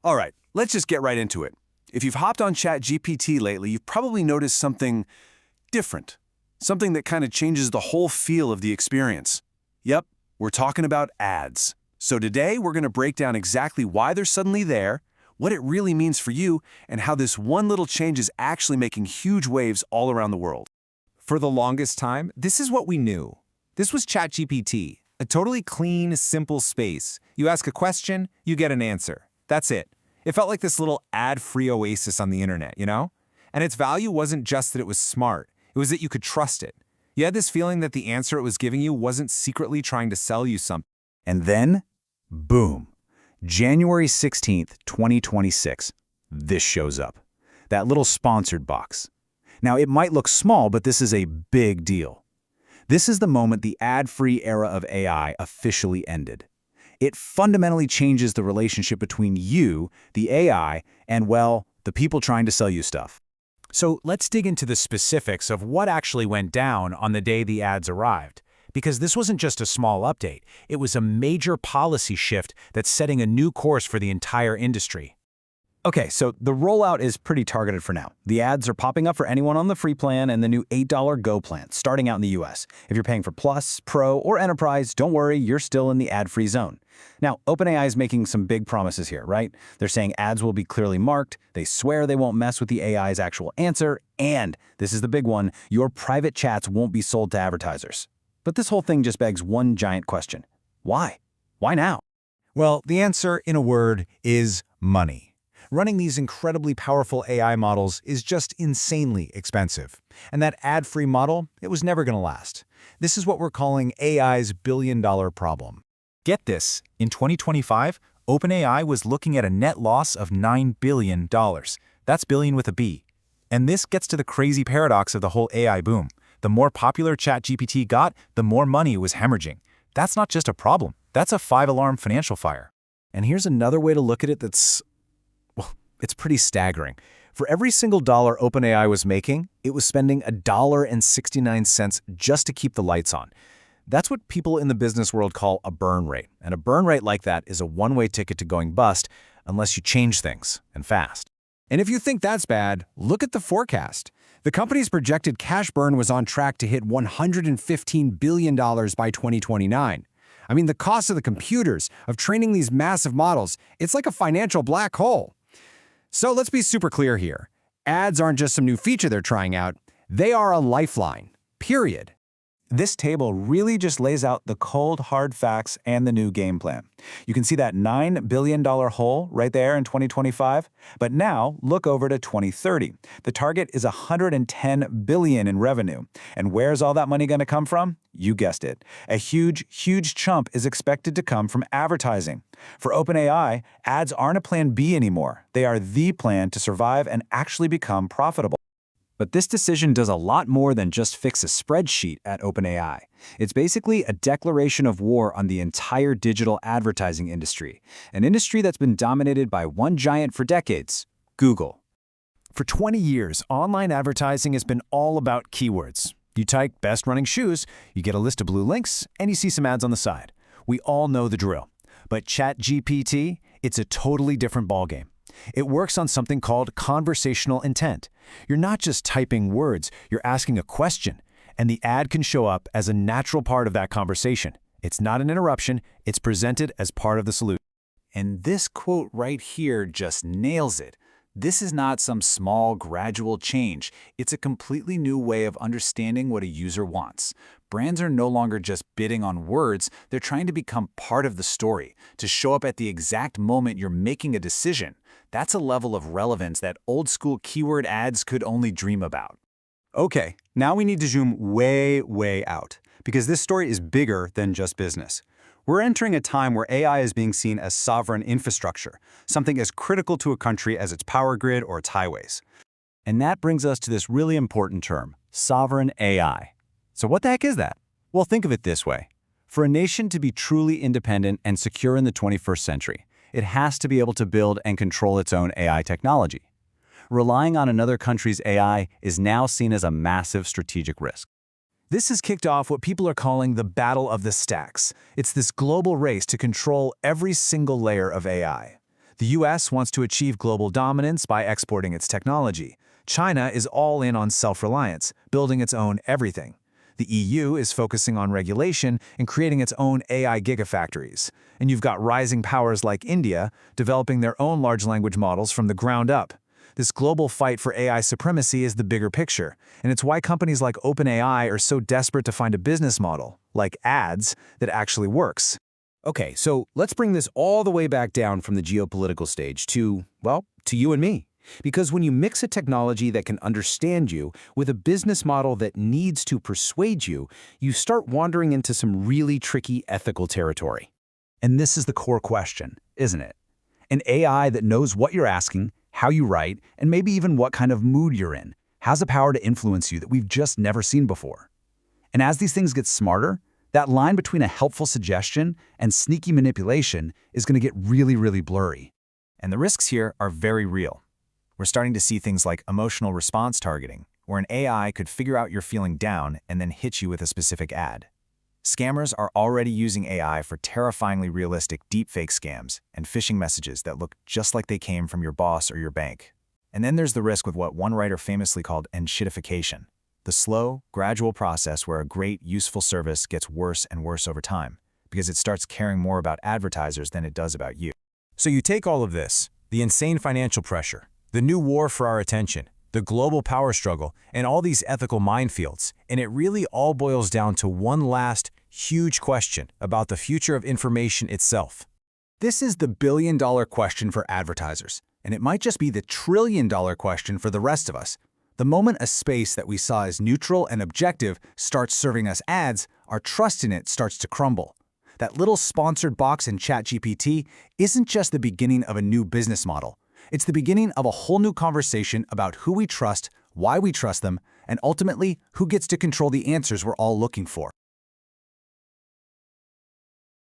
All right, let's just get right into it. If you've hopped on ChatGPT lately, you've probably noticed something different. Something that kind of changes the whole feel of the experience. Yep, we're talking about ads. So today, we're going to break down exactly why they're suddenly there, what it really means for you, and how this one little change is actually making huge waves all around the world. For the longest time, this is what we knew. This was ChatGPT, a totally clean, simple space. You ask a question, you get an answer. That's it. It felt like this little ad-free oasis on the internet, you know? And its value wasn't just that it was smart. It was that you could trust it. You had this feeling that the answer it was giving you wasn't secretly trying to sell you something. And then, boom, January 16th, 2026, this shows up. That little sponsored box. Now, it might look small, but this is a big deal. This is the moment the ad-free era of AI officially ended. It fundamentally changes the relationship between you, the AI, and, well, the people trying to sell you stuff. So let's dig into the specifics of what actually went down on the day the ads arrived. Because this wasn't just a small update, it was a major policy shift that's setting a new course for the entire industry. Okay, so the rollout is pretty targeted for now. The ads are popping up for anyone on the free plan and the new $8 Go plan, starting out in the US. If you're paying for Plus, Pro, or Enterprise, don't worry, you're still in the ad-free zone. Now, OpenAI is making some big promises here, right? They're saying ads will be clearly marked, they swear they won't mess with the AI's actual answer, and, this is the big one, your private chats won't be sold to advertisers. But this whole thing just begs one giant question. Why? Why now? Well, the answer, in a word, is money. Running these incredibly powerful AI models is just insanely expensive. And that ad-free model, it was never going to last. This is what we're calling AI's billion-dollar problem. Get this, in 2025, OpenAI was looking at a net loss of $9 billion. That's billion with a B. And this gets to the crazy paradox of the whole AI boom. The more popular ChatGPT got, the more money it was hemorrhaging. That's not just a problem. That's a 5-alarm financial fire. And here's another way to look at it that's, well, it's pretty staggering. For every single dollar OpenAI was making, it was spending $1.69 just to keep the lights on. That's what people in the business world call a burn rate. And a burn rate like that is a one-way ticket to going bust unless you change things, and fast. And if you think that's bad, look at the forecast. The company's projected cash burn was on track to hit $115 billion by 2029. I mean, the cost of the computers, of training these massive models, it's like a financial black hole. So let's be super clear here. Ads aren't just some new feature they're trying out. They are a lifeline, period. This table really just lays out the cold, hard facts and the new game plan. You can see that $9 billion hole right there in 2025. But now, look over to 2030. The target is $110 billion in revenue. And where's all that money going to come from? You guessed it. A huge, huge chunk is expected to come from advertising. For OpenAI, ads aren't a plan B anymore. They are the plan to survive and actually become profitable. But this decision does a lot more than just fix a spreadsheet at OpenAI. It's basically a declaration of war on the entire digital advertising industry, an industry that's been dominated by one giant for decades, Google. For 20 years, online advertising has been all about keywords. You type best running shoes, you get a list of blue links, and you see some ads on the side. We all know the drill. But ChatGPT, it's a totally different ballgame. It works on something called conversational intent. You're not just typing words, you're asking a question, and the ad can show up as a natural part of that conversation. It's not an interruption, it's presented as part of the solution. And this quote right here just nails it. This is not some small, gradual change. It's a completely new way of understanding what a user wants. Brands are no longer just bidding on words, they're trying to become part of the story, to show up at the exact moment you're making a decision. That's a level of relevance that old-school keyword ads could only dream about. Okay, now we need to zoom way, way out, because this story is bigger than just business. We're entering a time where AI is being seen as sovereign infrastructure, something as critical to a country as its power grid or its highways. And that brings us to this really important term, sovereign AI. So what the heck is that? Well, think of it this way. For a nation to be truly independent and secure in the 21st century, it has to be able to build and control its own AI technology. Relying on another country's AI is now seen as a massive strategic risk. This has kicked off what people are calling the battle of the stacks. It's this global race to control every single layer of AI. The US wants to achieve global dominance by exporting its technology. China is all in on self-reliance, building its own everything. The EU is focusing on regulation and creating its own AI gigafactories. And you've got rising powers like India developing their own large language models from the ground up. This global fight for AI supremacy is the bigger picture, and it's why companies like OpenAI are so desperate to find a business model, like ads, that actually works. Okay, so let's bring this all the way back down from the geopolitical stage to, well, to you and me. Because when you mix a technology that can understand you with a business model that needs to persuade you, you start wandering into some really tricky ethical territory. And this is the core question, isn't it? An AI that knows what you're asking, how you write, and maybe even what kind of mood you're in, has a power to influence you that we've just never seen before. And as these things get smarter, that line between a helpful suggestion and sneaky manipulation is going to get really, really blurry. And the risks here are very real. We're starting to see things like emotional response targeting, where an AI could figure out you're feeling down and then hit you with a specific ad. Scammers are already using AI for terrifyingly realistic deepfake scams and phishing messages that look just like they came from your boss or your bank. And then there's the risk with what one writer famously called enshittification, the slow, gradual process where a great, useful service gets worse and worse over time, because it starts caring more about advertisers than it does about you. So you take all of this, the insane financial pressure, the new war for our attention, the global power struggle, and all these ethical minefields, and it really all boils down to one last, huge question about the future of information itself. This is the billion-dollar question for advertisers, and it might just be the trillion-dollar question for the rest of us. The moment a space that we saw as neutral and objective starts serving us ads, our trust in it starts to crumble. That little sponsored box in ChatGPT isn't just the beginning of a new business model. It's the beginning of a whole new conversation about who we trust, why we trust them, and ultimately, who gets to control the answers we're all looking for.